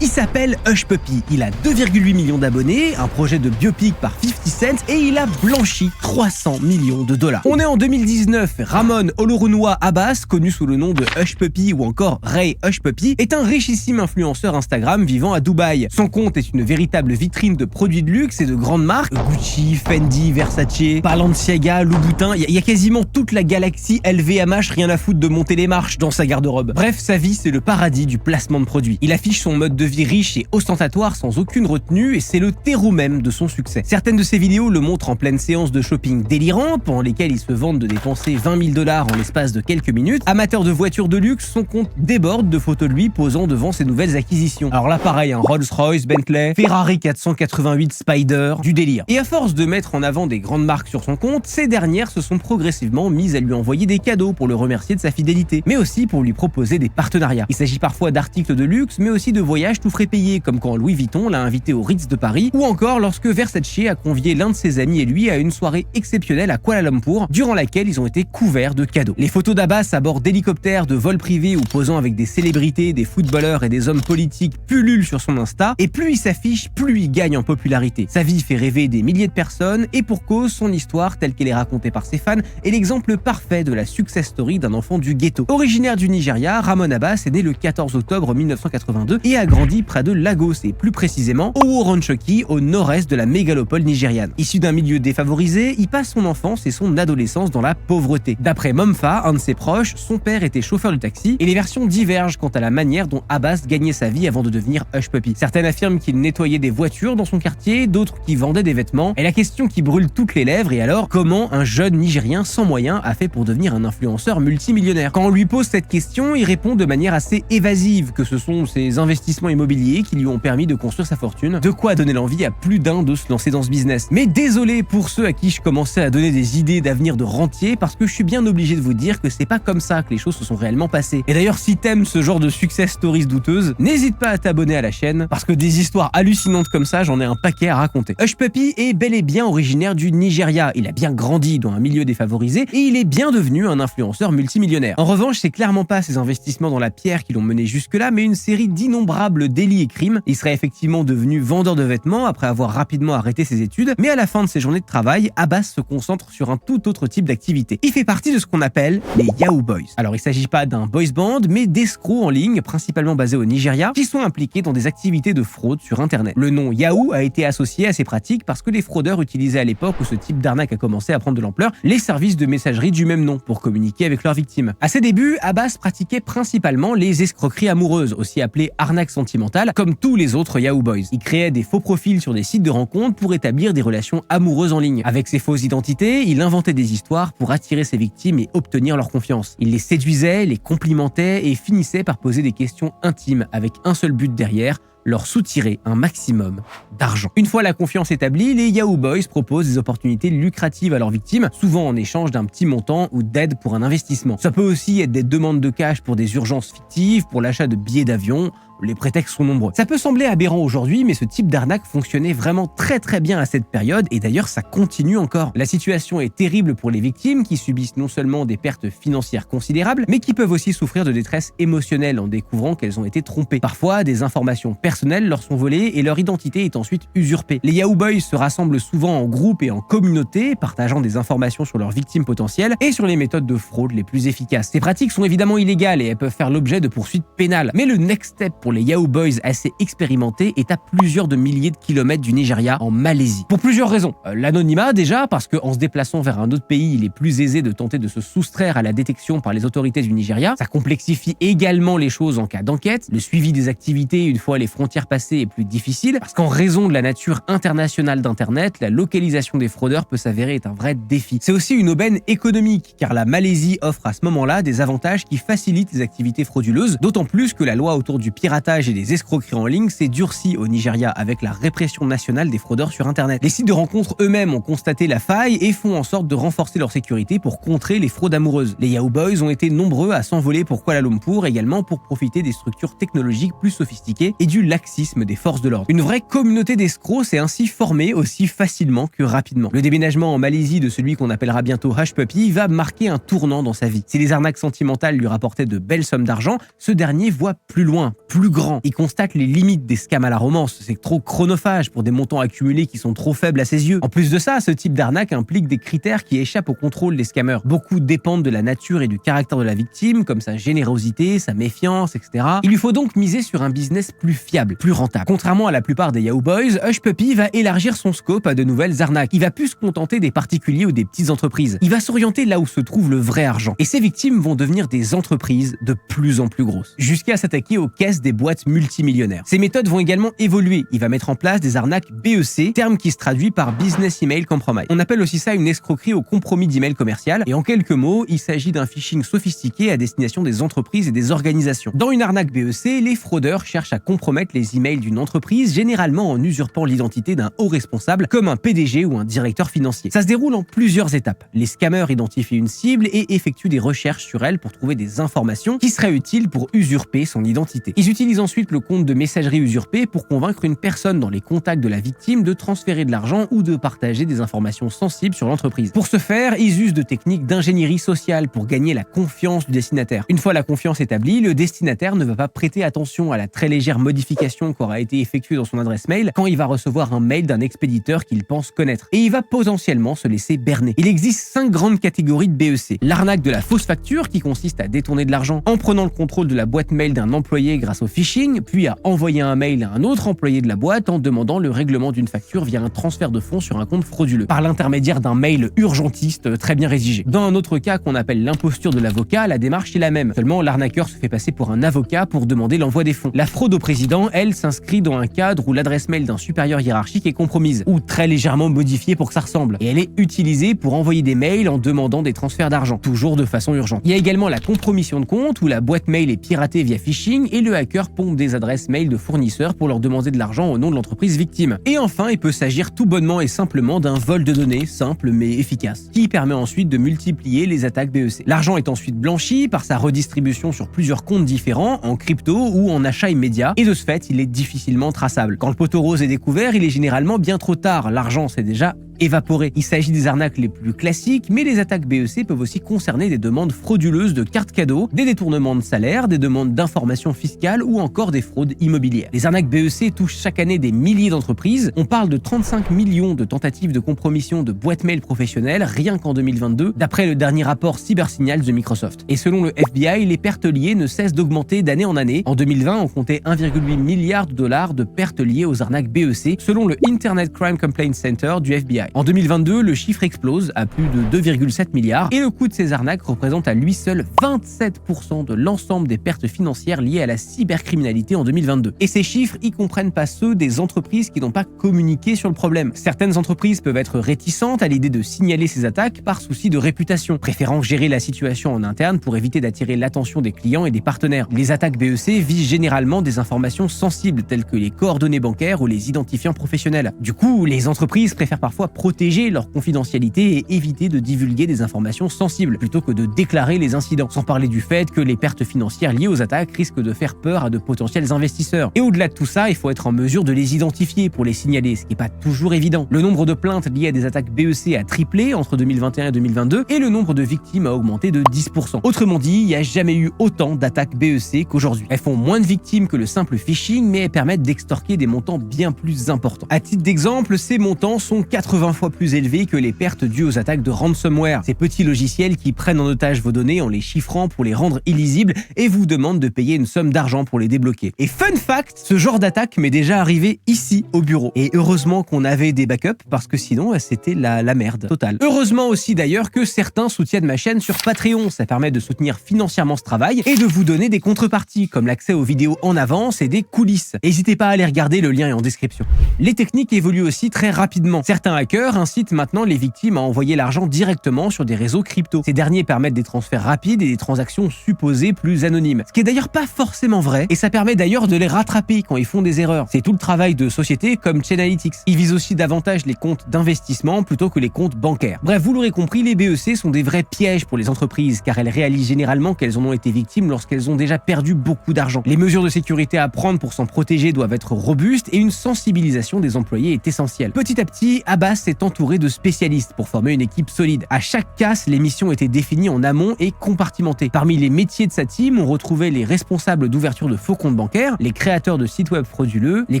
Il s'appelle Hush Puppy, il a 2,8 millions d'abonnés, un projet de biopic par 50 Cent et il a blanchi 300 millions de dollars. On est en 2019, Ramon Olorunwa Abbas, connu sous le nom de Hush Puppy ou encore Ray Hush Puppy, est un richissime influenceur Instagram vivant à Dubaï. Son compte est une véritable vitrine de produits de luxe et de grandes marques, Gucci, Fendi, Versace, Balenciaga, Louboutin, il y a quasiment toute la galaxie LVMH, rien à foutre de monter les marches dans sa garde-robe. Bref, sa vie c'est le paradis du placement de produits. Il affiche son mode de vie riche et ostentatoire sans aucune retenue et c'est le terreau même de son succès. Certaines de ses vidéos le montrent en pleine séance de shopping délirant, pendant lesquelles il se vante de dépenser 20 000 $ en l'espace de quelques minutes. Amateur de voitures de luxe, son compte déborde de photos de lui posant devant ses nouvelles acquisitions. Alors là pareil, un Rolls-Royce, Bentley, Ferrari 488 Spider, du délire. Et à force de mettre en avant des grandes marques sur son compte, ces dernières se sont progressivement mises à lui envoyer des cadeaux pour le remercier de sa fidélité, mais aussi pour lui proposer des partenariats. Il s'agit parfois d'articles de luxe, mais aussi de voyages tout frais payés, comme quand Louis Vuitton l'a invité au Ritz de Paris, ou encore lorsque Versace a convié l'un de ses amis et lui à une soirée exceptionnelle à Kuala Lumpur, durant laquelle ils ont été couverts de cadeaux. Les photos d'Abbas à bord d'hélicoptères, de vols privés ou posant avec des célébrités, des footballeurs et des hommes politiques pullulent sur son Insta, et plus il s'affiche, plus il gagne en popularité. Sa vie fait rêver des milliers de personnes, et pour cause, son histoire, telle qu'elle est racontée par ses fans, est l'exemple parfait de la success story d'un enfant du ghetto. Originaire du Nigeria, Ramon Abbas est né le 14 octobre 1982 et a grandi près de Lagos et plus précisément au Oronchoki, au nord-est de la mégalopole nigériane. Issu d'un milieu défavorisé, il passe son enfance et son adolescence dans la pauvreté. D'après Momfa, un de ses proches, son père était chauffeur de taxi et les versions divergent quant à la manière dont Abbas gagnait sa vie avant de devenir Hush Puppy. Certaines affirment qu'il nettoyait des voitures dans son quartier, d'autres qu'il vendait des vêtements. Et la question qui brûle toutes les lèvres est alors comment un jeune Nigérien sans moyens a fait pour devenir un influenceur multimillionnaire? Quand on lui pose cette question, il répond de manière assez évasive que ce sont ses investissements immobiliers qui lui ont permis de construire sa fortune, de quoi donner l'envie à plus d'un de se lancer dans ce business. Mais désolé pour ceux à qui je commençais à donner des idées d'avenir de rentier, parce que je suis bien obligé de vous dire que c'est pas comme ça que les choses se sont réellement passées. Et d'ailleurs, si t'aimes ce genre de success stories douteuses, n'hésite pas à t'abonner à la chaîne, parce que des histoires hallucinantes comme ça, j'en ai un paquet à raconter. Hush Puppy est bel et bien originaire du Nigeria, il a bien grandi dans un milieu défavorisé et il est bien devenu un influenceur multimillionnaire. En revanche, c'est clairement pas ses investissements dans la pierre qui l'ont mené jusque-là, mais une série d'innombrables délits et crimes. Il serait effectivement devenu vendeur de vêtements après avoir rapidement arrêté ses études, mais à la fin de ses journées de travail, Abbas se concentre sur un tout autre type d'activité. Il fait partie de ce qu'on appelle les Yahoo Boys. Alors il s'agit pas d'un boys band, mais d'escrocs en ligne, principalement basés au Nigeria, qui sont impliqués dans des activités de fraude sur Internet. Le nom Yahoo a été associé à ces pratiques parce que les fraudeurs utilisaient à l'époque où ce type d'arnaque a commencé à prendre de l'ampleur, les services de messagerie du même nom pour communiquer avec leurs victimes. À ses débuts, Abbas pratiquait principalement les escroqueries amoureuses, aussi appelées arnaques sentimentales, comme tous les autres Yahoo Boys. Il créait des faux profils sur des sites de rencontres pour établir des relations amoureuses en ligne. Avec ses fausses identités, il inventait des histoires pour attirer ses victimes et obtenir leur confiance. Il les séduisait, les complimentait et finissait par poser des questions intimes avec un seul but derrière, leur soutirer un maximum d'argent. Une fois la confiance établie, les Yahoo Boys proposent des opportunités lucratives à leurs victimes, souvent en échange d'un petit montant ou d'aide pour un investissement. Ça peut aussi être des demandes de cash pour des urgences fictives, pour l'achat de billets d'avion. Les prétextes sont nombreux. Ça peut sembler aberrant aujourd'hui, mais ce type d'arnaque fonctionnait vraiment très bien à cette période et d'ailleurs ça continue encore. La situation est terrible pour les victimes qui subissent non seulement des pertes financières considérables, mais qui peuvent aussi souffrir de détresse émotionnelle en découvrant qu'elles ont été trompées. Parfois, des informations personnelles leur sont volées et leur identité est ensuite usurpée. Les Yahoo Boys se rassemblent souvent en groupe et en communauté, partageant des informations sur leurs victimes potentielles et sur les méthodes de fraude les plus efficaces. Ces pratiques sont évidemment illégales et elles peuvent faire l'objet de poursuites pénales, mais le next step pour les Yahoo Boys assez expérimentés est à plusieurs de milliers de kilomètres du Nigeria, en Malaisie. Pour plusieurs raisons. L'anonymat déjà, parce qu'en se déplaçant vers un autre pays, il est plus aisé de tenter de se soustraire à la détection par les autorités du Nigeria. Ça complexifie également les choses en cas d'enquête. Le suivi des activités une fois les frontières passées est plus difficile, parce qu'en raison de la nature internationale d'Internet, la localisation des fraudeurs peut s'avérer être un vrai défi. C'est aussi une aubaine économique, car la Malaisie offre à ce moment-là des avantages qui facilitent les activités frauduleuses, d'autant plus que la loi autour du piratage et des escroqueries en ligne s'est durcie au Nigeria avec la répression nationale des fraudeurs sur Internet. Les sites de rencontres eux-mêmes ont constaté la faille et font en sorte de renforcer leur sécurité pour contrer les fraudes amoureuses. Les Yahoo Boys ont été nombreux à s'envoler pour Kuala Lumpur, également pour profiter des structures technologiques plus sophistiquées et du laxisme des forces de l'ordre. Une vraie communauté d'escrocs s'est ainsi formée aussi facilement que rapidement. Le déménagement en Malaisie de celui qu'on appellera bientôt Hush Puppy va marquer un tournant dans sa vie. Si les arnaques sentimentales lui rapportaient de belles sommes d'argent, ce dernier voit plus loin, plus grand. Il constate les limites des scams à la romance. C'est trop chronophage pour des montants accumulés qui sont trop faibles à ses yeux. En plus de ça, ce type d'arnaque implique des critères qui échappent au contrôle des scammers. Beaucoup dépendent de la nature et du caractère de la victime, comme sa générosité, sa méfiance, etc. Il lui faut donc miser sur un business plus fiable, plus rentable. Contrairement à la plupart des Yahoo Boys, Hush Puppy va élargir son scope à de nouvelles arnaques. Il va plus se contenter des particuliers ou des petites entreprises. Il va s'orienter là où se trouve le vrai argent. Et ses victimes vont devenir des entreprises de plus en plus grosses, jusqu'à s'attaquer aux caisses des boîtes multimillionnaires. Ses méthodes vont également évoluer. Il va mettre en place des arnaques BEC, terme qui se traduit par Business Email Compromise. On appelle aussi ça une escroquerie au compromis d'email commercial. Et en quelques mots, il s'agit d'un phishing sophistiqué à destination des entreprises et des organisations. Dans une arnaque BEC, les fraudeurs cherchent à compromettre les emails d'une entreprise, généralement en usurpant l'identité d'un haut responsable, comme un PDG ou un directeur financier. Ça se déroule en plusieurs étapes. Les scammers identifient une cible et effectuent des recherches sur elle pour trouver des informations qui seraient utiles pour usurper son identité. Ils utilisent ensuite le compte de messagerie usurpé pour convaincre une personne dans les contacts de la victime de transférer de l'argent ou de partager des informations sensibles sur l'entreprise. Pour ce faire, ils usent de techniques d'ingénierie sociale pour gagner la confiance du destinataire. Une fois la confiance établie, le destinataire ne va pas prêter attention à la très légère modification qu'aura été effectuée dans son adresse mail quand il va recevoir un mail d'un expéditeur qu'il pense connaître. Et il va potentiellement se laisser berner. Il existe 5 grandes catégories de BEC. L'arnaque de la fausse facture, qui consiste à détourner de l'argent en prenant le contrôle de la boîte mail d'un employé grâce au phishing, puis à envoyer un mail à un autre employé de la boîte en demandant le règlement d'une facture via un transfert de fonds sur un compte frauduleux, par l'intermédiaire d'un mail urgentiste très bien rédigé. Dans un autre cas qu'on appelle l'imposture de l'avocat, la démarche est la même. Seulement, l'arnaqueur se fait passer pour un avocat pour demander l'envoi des fonds. La fraude au président, elle, s'inscrit dans un cadre où l'adresse mail d'un supérieur hiérarchique est compromise, ou très légèrement modifiée pour que ça ressemble. Et elle est utilisée pour envoyer des mails en demandant des transferts d'argent, toujours de façon urgente. Il y a également la compromission de compte, où la boîte mail est piratée via phishing et le hacker pompe des adresses mail de fournisseurs pour leur demander de l'argent au nom de l'entreprise victime. Et enfin, il peut s'agir tout bonnement et simplement d'un vol de données, simple mais efficace, qui permet ensuite de multiplier les attaques BEC. L'argent est ensuite blanchi par sa redistribution sur plusieurs comptes différents, en crypto ou en achat immédiat, et de ce fait, il est difficilement traçable. Quand le poteau rose est découvert, il est généralement bien trop tard. L'argent s'est déjà évaporé. Il s'agit des arnaques les plus classiques, mais les attaques BEC peuvent aussi concerner des demandes frauduleuses de cartes cadeaux, des détournements de salaire, des demandes d'informations fiscales ou encore des fraudes immobilières. Les arnaques BEC touchent chaque année des milliers d'entreprises. On parle de 35 millions de tentatives de compromission de boîtes mail professionnelles rien qu'en 2022, d'après le dernier rapport Cybersignals de Microsoft. Et selon le FBI, les pertes liées ne cessent d'augmenter d'année en année. En 2020, on comptait 1,8 milliard de dollars de pertes liées aux arnaques BEC, selon le Internet Crime Complaint Center du FBI. En 2022, le chiffre explose à plus de 2,7 milliards et le coût de ces arnaques représente à lui seul 27% de l'ensemble des pertes financières liées à la cybercriminalité en 2022. Et ces chiffres y comprennent pas ceux des entreprises qui n'ont pas communiqué sur le problème. Certaines entreprises peuvent être réticentes à l'idée de signaler ces attaques par souci de réputation, préférant gérer la situation en interne pour éviter d'attirer l'attention des clients et des partenaires. Les attaques BEC visent généralement des informations sensibles telles que les coordonnées bancaires ou les identifiants professionnels. Du coup, les entreprises préfèrent parfois protéger leur confidentialité et éviter de divulguer des informations sensibles, plutôt que de déclarer les incidents, sans parler du fait que les pertes financières liées aux attaques risquent de faire peur à de potentiels investisseurs. Et au-delà de tout ça, il faut être en mesure de les identifier pour les signaler, ce qui n'est pas toujours évident. Le nombre de plaintes liées à des attaques BEC a triplé entre 2021 et 2022, et le nombre de victimes a augmenté de 10%. Autrement dit, il n'y a jamais eu autant d'attaques BEC qu'aujourd'hui. Elles font moins de victimes que le simple phishing, mais elles permettent d'extorquer des montants bien plus importants. À titre d'exemple, ces montants sont 80 fois plus élevés que les pertes dues aux attaques de ransomware, ces petits logiciels qui prennent en otage vos données en les chiffrant pour les rendre illisibles et vous demandent de payer une somme d'argent pour les débloquer. Et fun fact, ce genre d'attaque m'est déjà arrivé ici au bureau. Et heureusement qu'on avait des backups parce que sinon c'était la merde totale. Heureusement aussi d'ailleurs que certains soutiennent ma chaîne sur Patreon, ça permet de soutenir financièrement ce travail et de vous donner des contreparties comme l'accès aux vidéos en avance et des coulisses. N'hésitez pas à aller regarder, le lien est en description. Les techniques évoluent aussi très rapidement. Certains hackers hackers incitent maintenant les victimes à envoyer l'argent directement sur des réseaux crypto. Ces derniers permettent des transferts rapides et des transactions supposées plus anonymes. Ce qui est d'ailleurs pas forcément vrai, et ça permet d'ailleurs de les rattraper quand ils font des erreurs. C'est tout le travail de sociétés comme Chainalytics. Ils visent aussi davantage les comptes d'investissement plutôt que les comptes bancaires. Bref, vous l'aurez compris, les BEC sont des vrais pièges pour les entreprises, car elles réalisent généralement qu'elles en ont été victimes lorsqu'elles ont déjà perdu beaucoup d'argent. Les mesures de sécurité à prendre pour s'en protéger doivent être robustes et une sensibilisation des employés est essentielle. Petit à petit, Abbas s'est entouré de spécialistes pour former une équipe solide. À chaque casse, les missions étaient définies en amont et compartimentées. Parmi les métiers de sa team, on retrouvait les responsables d'ouverture de faux comptes bancaires, les créateurs de sites web frauduleux, les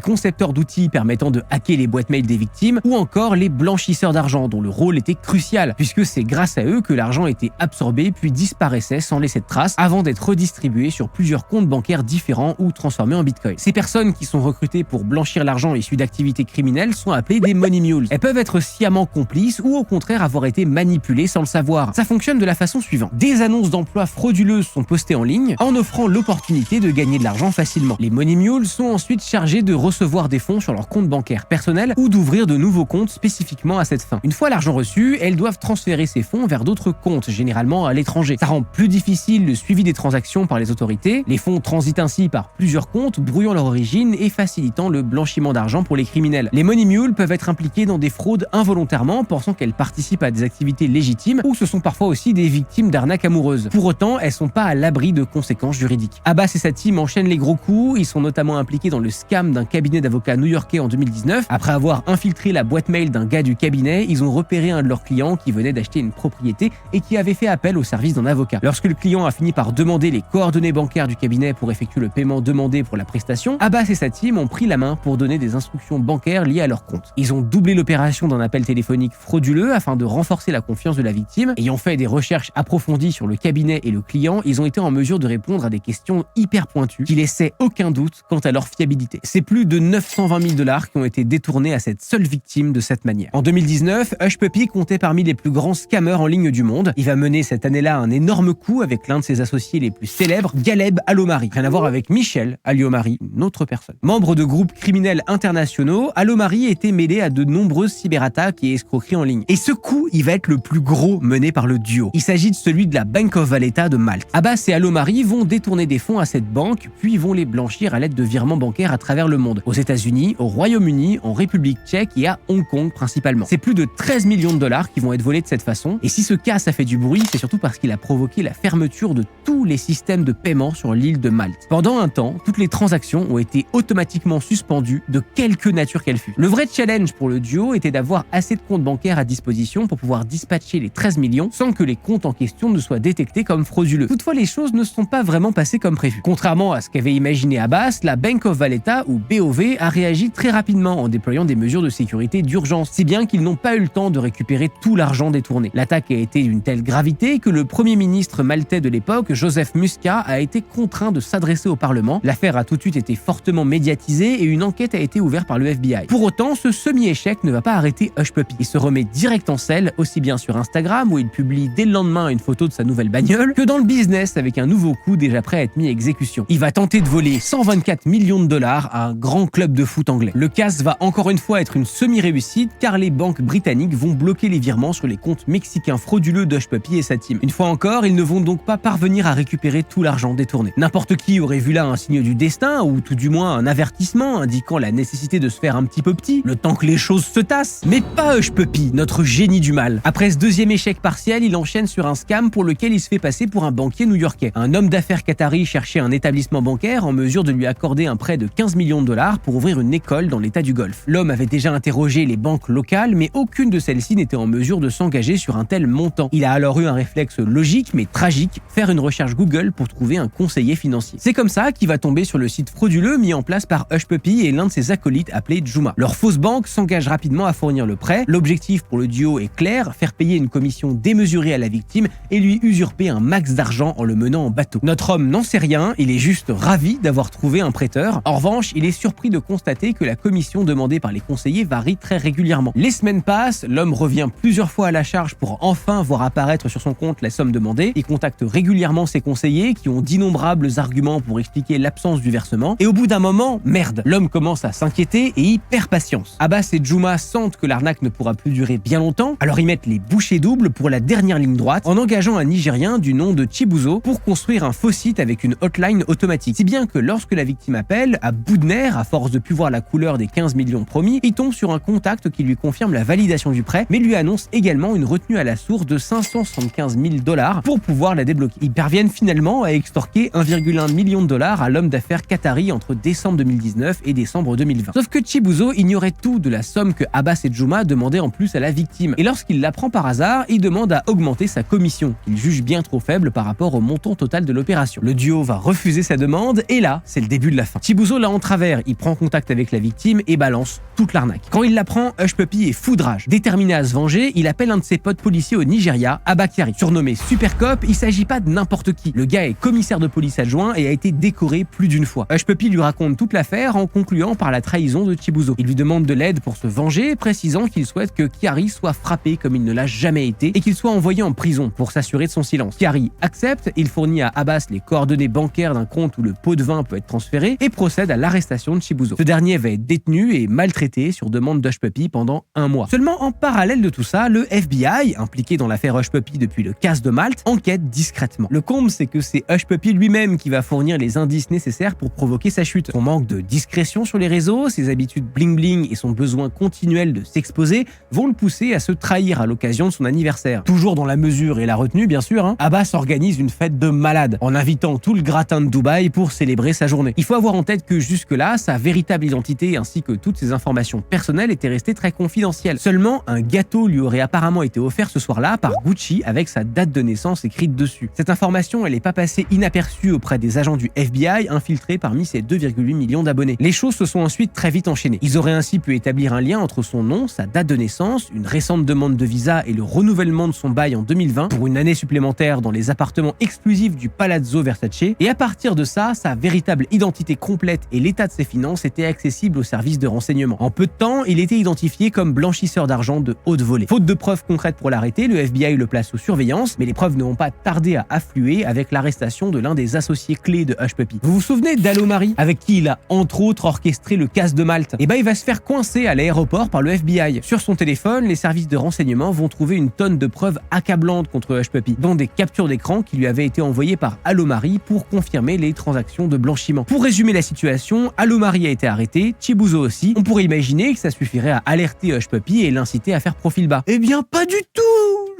concepteurs d'outils permettant de hacker les boîtes mail des victimes ou encore les blanchisseurs d'argent dont le rôle était crucial puisque c'est grâce à eux que l'argent était absorbé puis disparaissait sans laisser de traces avant d'être redistribué sur plusieurs comptes bancaires différents ou transformé en bitcoin. Ces personnes qui sont recrutées pour blanchir l'argent issu d'activités criminelles sont appelées des money mules. Elles peuvent être sciemment complices ou au contraire avoir été manipulées sans le savoir. Ça fonctionne de la façon suivante. Des annonces d'emploi frauduleuses sont postées en ligne en offrant l'opportunité de gagner de l'argent facilement. Les money mules sont ensuite chargés de recevoir des fonds sur leur compte bancaire personnel ou d'ouvrir de nouveaux comptes spécifiquement à cette fin. Une fois l'argent reçu, elles doivent transférer ces fonds vers d'autres comptes, généralement à l'étranger. Ça rend plus difficile le suivi des transactions par les autorités. Les fonds transitent ainsi par plusieurs comptes, brouillant leur origine et facilitant le blanchiment d'argent pour les criminels. Les money mules peuvent être impliquées dans des fraudes involontairement, pensant qu'elles participent à des activités légitimes, ou ce sont parfois aussi des victimes d'arnaques amoureuses. Pour autant, elles sont pas à l'abri de conséquences juridiques. Abbas et sa team enchaînent les gros coups. Ils sont notamment impliqués dans le scam d'un cabinet d'avocats new-yorkais en 2019. Après avoir infiltré la boîte mail d'un gars du cabinet, ils ont repéré un de leurs clients qui venait d'acheter une propriété et qui avait fait appel au service d'un avocat. Lorsque le client a fini par demander les coordonnées bancaires du cabinet pour effectuer le paiement demandé pour la prestation, Abbas et sa team ont pris la main pour donner des instructions bancaires liées à leur compte. Ils ont doublé l'opération d'un appel téléphonique frauduleux afin de renforcer la confiance de la victime. Ayant fait des recherches approfondies sur le cabinet et le client, ils ont été en mesure de répondre à des questions hyper pointues qui laissaient aucun doute quant à leur fiabilité. C'est plus de 920 000 $ qui ont été détournés à cette seule victime de cette manière. En 2019, Hushpuppi comptait parmi les plus grands scammers en ligne du monde. Il va mener cette année-là un énorme coup avec l'un de ses associés les plus célèbres, Galeb Alomari. Rien à voir avec Michel Alliomari, une autre personne. Membre de groupes criminels internationaux, Alomari était mêlé à de nombreuses cyberattaques et escroqueries en ligne. Et ce coup, il va être le plus gros mené par le duo. Il s'agit de celui de la Bank of Valletta de Malte. Abbas et Alomari vont détourner des fonds à cette banque, puis vont les blanchir à l'aide de virements bancaires à travers le monde. Aux États-Unis, au Royaume-Uni, en République tchèque et à Hong Kong principalement. C'est plus de 13 millions de $ qui vont être volés de cette façon. Et si ce cas ça fait du bruit, c'est surtout parce qu'il a provoqué la fermeture de tous les systèmes de paiement sur l'île de Malte. Pendant un temps, toutes les transactions ont été automatiquement suspendues de quelque nature qu'elle fût. Le vrai challenge pour le duo était d'avoir assez de comptes bancaires à disposition pour pouvoir dispatcher les 13 millions sans que les comptes en question ne soient détectés comme frauduleux. Toutefois, les choses ne se sont pas vraiment passées comme prévu. Contrairement à ce qu'avait imaginé Abbas, la Bank of Valletta, ou BOV, a réagi très rapidement en déployant des mesures de sécurité d'urgence, si bien qu'ils n'ont pas eu le temps de récupérer tout l'argent détourné. L'attaque a été d'une telle gravité que le premier ministre maltais de l'époque, Joseph Muscat, a été contraint de s'adresser au Parlement. L'affaire a tout de suite été fortement médiatisée et une enquête a été ouverte par le FBI. Pour autant, ce semi-échec ne va pas arrêter Hushpuppi. Il se remet direct en selle, aussi bien sur Instagram où il publie dès le lendemain une photo de sa nouvelle bagnole, que dans le business avec un nouveau coup déjà prêt à être mis à exécution. Il va tenter de voler 124 millions de $ à un grand club de foot anglais. Le casse va encore une fois être une semi-réussite car les banques britanniques vont bloquer les virements sur les comptes mexicains frauduleux d'Hushpuppi et sa team. Une fois encore, ils ne vont donc pas parvenir à récupérer tout l'argent détourné. N'importe qui aurait vu là un signe du destin ou tout du moins un avertissement indiquant la nécessité de se faire un petit peu petit, le temps que les choses se tassent. Mais pas Hushpuppi, notre génie du mal. Après ce deuxième échec partiel, il enchaîne sur un scam pour lequel il se fait passer pour un banquier new-yorkais. Un homme d'affaires qatari cherchait un établissement bancaire en mesure de lui accorder un prêt de 15 millions de $ pour ouvrir une école dans l'état du Golfe. L'homme avait déjà interrogé les banques locales, mais aucune de celles-ci n'était en mesure de s'engager sur un tel montant. Il a alors eu un réflexe logique mais tragique, faire une recherche Google pour trouver un conseiller financier. C'est comme ça qu'il va tomber sur le site frauduleux mis en place par Hushpuppi et l'un de ses acolytes appelé Juma. Leur fausse banque s'engage rapidement à fournir le prêt. L'objectif pour le duo est clair, faire payer une commission démesurée à la victime et lui usurper un max d'argent en le menant en bateau. Notre homme n'en sait rien, il est juste ravi d'avoir trouvé un prêteur. En revanche, il est surpris de constater que la commission demandée par les conseillers varie très régulièrement. Les semaines passent, l'homme revient plusieurs fois à la charge pour enfin voir apparaître sur son compte la somme demandée. Il contacte régulièrement ses conseillers qui ont d'innombrables arguments pour expliquer l'absence du versement. Et au bout d'un moment, merde, l'homme commence à s'inquiéter et y perd patience. Abbas et Juma sentent que l'arnaque ne pourra plus durer bien longtemps, alors ils mettent les bouchées doubles pour la dernière ligne droite en engageant un Nigérien du nom de Chibuzo pour construire un faux site avec une hotline automatique. Si bien que lorsque la victime appelle, à bout de nerfs, à force de plus voir la couleur des 15 millions promis, il tombe sur un contact qui lui confirme la validation du prêt, mais lui annonce également une retenue à la source de 575 000 $ pour pouvoir la débloquer. Ils parviennent finalement à extorquer 1,1 million de $ à l'homme d'affaires qatari entre décembre 2019 et décembre 2020. Sauf que Chibuzo ignorait tout de la somme que Abbas et Juma demandaient en plus à la victime. Et lorsqu'il l'apprend par hasard, il demande à augmenter sa commission, qu'il juge bien trop faible par rapport au montant total de l'opération. Le duo va refuser sa demande et là, c'est le début de la fin. Chibuzo l'a en travers, il prend contact avec la victime et balance toute l'arnaque. Quand il l'apprend, Hush Puppy est fou de rage. Déterminé à se venger, il appelle un de ses potes policiers au Nigeria, Abba Kyari. Surnommé Super Cop, il s'agit pas de n'importe qui. Le gars est commissaire de police adjoint et a été décoré plus d'une fois. Hush Puppy lui raconte toute l'affaire en concluant par la trahison de Chibuzo. Il lui demande de l'aide pour se venger, précisant qu'il souhaite que Kyari soit frappé comme il ne l'a jamais été et qu'il soit envoyé en prison pour s'assurer de son silence. Kyari accepte, il fournit à Abbas les coordonnées bancaires d'un compte où le pot de vin peut être transféré et procède à l'arrestation de Chibuzo. Ce dernier va être détenu et maltraité sur demande d'Hush Puppy pendant un mois. Seulement en parallèle de tout ça, le FBI, impliqué dans l'affaire Hush Puppy depuis le casse de Malte, enquête discrètement. Le comble, c'est que c'est Hush Puppy lui-même qui va fournir les indices nécessaires pour provoquer sa chute. Son manque de discrétion sur les réseaux, ses habitudes bling-bling et son besoin continuel de s'exposer vont le pousser à se trahir à l'occasion de son anniversaire. Toujours dans la mesure et la retenue, bien sûr, Abbas organise une fête de malade en invitant tout le gratin de Dubaï pour célébrer sa journée. Il faut avoir en tête que jusque-là, sa véritable identité ainsi que toutes ses informations personnelles étaient restées très confidentielles. Seulement, un gâteau lui aurait apparemment été offert ce soir-là par Gucci avec sa date de naissance écrite dessus. Cette information, elle n'est pas passée inaperçue auprès des agents du FBI infiltrés parmi ses 2,8 millions d'abonnés. Les choses se sont ensuite très vite enchaînées. Ils auraient ainsi pu établir un lien entre son nom, sa date de naissance, une récente demande de visa et le renouvellement de son bail en 2020 pour une année supplémentaire dans les appartements exclusifs du Palazzo Versace. Et à partir de ça, sa véritable identité complète et l'état de ses finances étaient accessibles aux services de renseignement. En peu de temps, il était identifié comme blanchisseur d'argent de haute volée. Faute de preuves concrètes pour l'arrêter, le FBI le place sous surveillance, mais les preuves ne vont pas tarder à affluer avec l'arrestation de l'un des associés clés de Hush Puppy. Vous vous souvenez d'Alomari, avec qui il a entre autres orchestré le casse de Malte? Et il va se faire coincer à l'aéroport par le FBI. Sur son téléphone, les services de renseignement vont trouver une tonne de preuves accablantes contre Hush Puppy, dont des captures d'écran qui lui avaient été envoyées par Alomari pour confirmer les transactions de blanchiment. Pour résumer la situation, Alomari a été arrêté, Chibuzo aussi. On pourrait imaginer que ça suffirait à alerter Hush Puppy et l'inciter à faire profil bas. Eh bien pas du tout!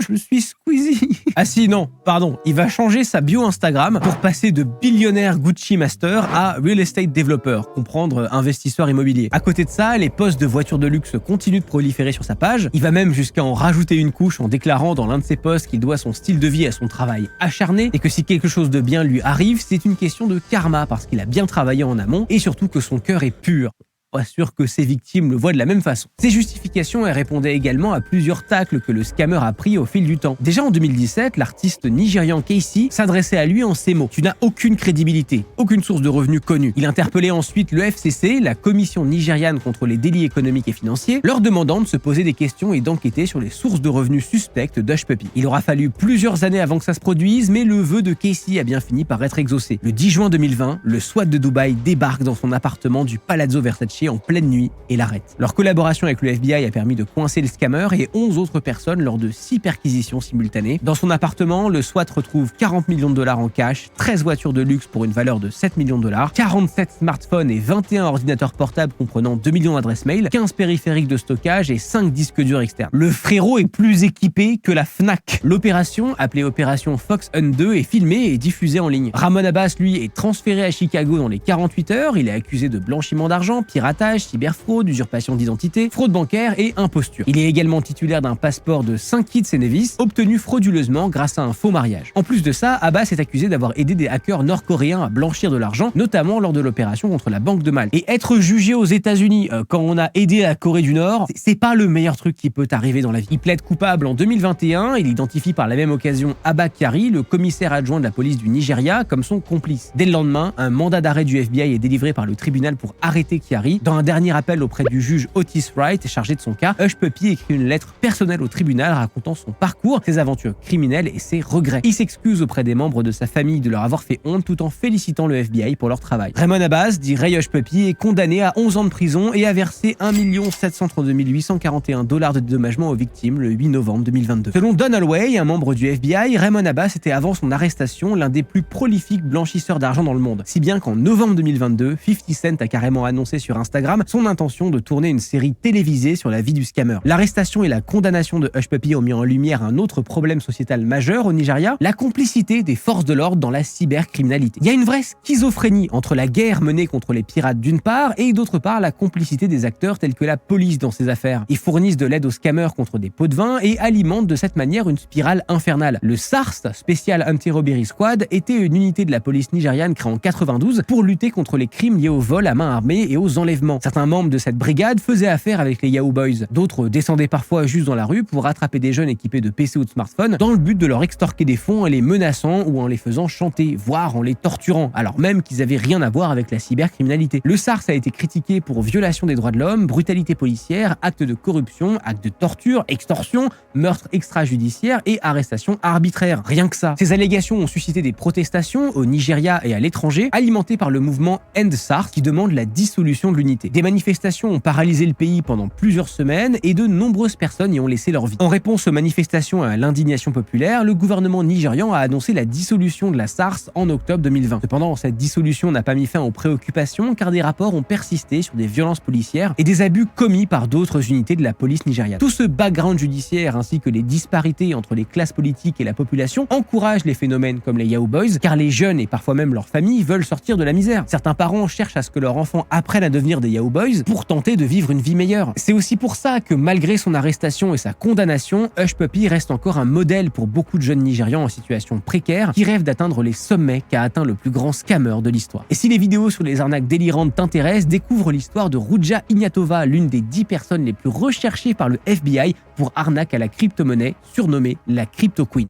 Je suis Squeezie. Ah si, non, pardon, il va changer sa bio Instagram pour passer de billionnaire Gucci Master à Real Estate Developer, comprendre investisseur immobilier. À côté de ça, les posts de voitures de luxe continuent de proliférer sur sa page. Il va même jusqu'à en rajouter une couche en déclarant dans l'un de ses posts qu'il doit son style de vie à son travail acharné et que si quelque chose de bien lui arrive, c'est une question de karma parce qu'il a bien travaillé en amont et surtout que son cœur est pur. Pas sûr que ses victimes le voient de la même façon. Ces justifications, elles répondaient également à plusieurs tacles que le scammer a pris au fil du temps. Déjà en 2017, l'artiste nigérian Casey s'adressait à lui en ces mots: tu n'as aucune crédibilité, aucune source de revenus connue. Il interpellait ensuite le FCC, la Commission nigériane contre les délits économiques et financiers, leur demandant de se poser des questions et d'enquêter sur les sources de revenus suspectes d'Hush Puppy. Il aura fallu plusieurs années avant que ça se produise, mais le vœu de Casey a bien fini par être exaucé. Le 10 juin 2020, le SWAT de Dubaï débarque dans son appartement du Palazzo Versace en pleine nuit et l'arrête. Leur collaboration avec le FBI a permis de coincer le scammer et 11 autres personnes lors de 6 perquisitions simultanées. Dans son appartement, le SWAT retrouve 40 millions de dollars en cash, 13 voitures de luxe pour une valeur de 7 millions de dollars, 47 smartphones et 21 ordinateurs portables comprenant 2 millions d'adresses mail, 15 périphériques de stockage et 5 disques durs externes. Le frérot est plus équipé que la Fnac. L'opération, appelée opération Fox Hunt 2, est filmée et diffusée en ligne. Ramon Abbas, lui, est transféré à Chicago dans les 48 heures. Il est accusé de blanchiment d'argent, piratage, cyberfraude, usurpation d'identité, fraude bancaire et imposture. Il est également titulaire d'un passeport de 5 kits et Nevis, obtenu frauduleusement grâce à un faux mariage. En plus de ça, Abbas est accusé d'avoir aidé des hackers nord-coréens à blanchir de l'argent, notamment lors de l'opération contre la Banque de Malte. Et être jugé aux États-Unis quand on a aidé la Corée du Nord, c'est pas le meilleur truc qui peut arriver dans la vie. Il plaide coupable en 2021, il identifie par la même occasion Abba Kyari, le commissaire adjoint de la police du Nigeria, comme son complice. Dès le lendemain, un mandat d'arrêt du FBI est délivré par le tribunal pour arrêter Kyari Puppy. Dans un dernier appel auprès du juge Otis Wright, chargé de son cas, Hush Puppy écrit une lettre personnelle au tribunal racontant son parcours, ses aventures criminelles et ses regrets. Il s'excuse auprès des membres de sa famille de leur avoir fait honte tout en félicitant le FBI pour leur travail. Raymond Abbas, dit Ray Hush Puppy, est condamné à 11 ans de prison et a versé 1 732 841 $ de dédommagement aux victimes le 8 novembre 2022. Selon Don Holloway, un membre du FBI, Raymond Abbas était avant son arrestation l'un des plus prolifiques blanchisseurs d'argent dans le monde. Si bien qu'en novembre 2022, 50 Cent a carrément annoncé sur Instagram son intention de tourner une série télévisée sur la vie du scammer. L'arrestation et la condamnation de Hush Puppy ont mis en lumière un autre problème sociétal majeur au Nigeria, la complicité des forces de l'ordre dans la cybercriminalité. Il y a une vraie schizophrénie entre la guerre menée contre les pirates d'une part et d'autre part la complicité des acteurs tels que la police dans ces affaires. Ils fournissent de l'aide aux scammers contre des pots de vin et alimentent de cette manière une spirale infernale. Le SARS, Special Anti-Robbery Squad, était une unité de la police nigériane créée en 92 pour lutter contre les crimes liés au vol à main armée et aux enlèvements. Certains membres de cette brigade faisaient affaire avec les Yahoo Boys. D'autres descendaient parfois juste dans la rue pour attraper des jeunes équipés de PC ou de smartphones dans le but de leur extorquer des fonds en les menaçant ou en les faisant chanter, voire en les torturant, alors même qu'ils avaient rien à voir avec la cybercriminalité. Le SARS a été critiqué pour violation des droits de l'homme, brutalité policière, actes de corruption, actes de torture, extorsion, meurtre extrajudiciaire et arrestation arbitraire. Rien que ça. Ces allégations ont suscité des protestations au Nigeria et à l'étranger, alimentées par le mouvement End SARS qui demande la dissolution de l'unité. Des manifestations ont paralysé le pays pendant plusieurs semaines et de nombreuses personnes y ont laissé leur vie. En réponse aux manifestations et à l'indignation populaire, le gouvernement nigérian a annoncé la dissolution de la SARS en octobre 2020. Cependant, cette dissolution n'a pas mis fin aux préoccupations car des rapports ont persisté sur des violences policières et des abus commis par d'autres unités de la police nigériane. Tout ce background judiciaire ainsi que les disparités entre les classes politiques et la population encouragent les phénomènes comme les Yahoo Boys car les jeunes et parfois même leurs familles veulent sortir de la misère. Certains parents cherchent à ce que leurs enfants apprennent à devenir des Yahoo Boys pour tenter de vivre une vie meilleure. C'est aussi pour ça que malgré son arrestation et sa condamnation, Hush Puppy reste encore un modèle pour beaucoup de jeunes Nigérians en situation précaire qui rêvent d'atteindre les sommets qu'a atteint le plus grand scammer de l'histoire. Et si les vidéos sur les arnaques délirantes t'intéressent, découvre l'histoire de Ruja Ignatova, l'une des 10 personnes les plus recherchées par le FBI pour arnaque à la crypto-monnaie, surnommée la Crypto Queen.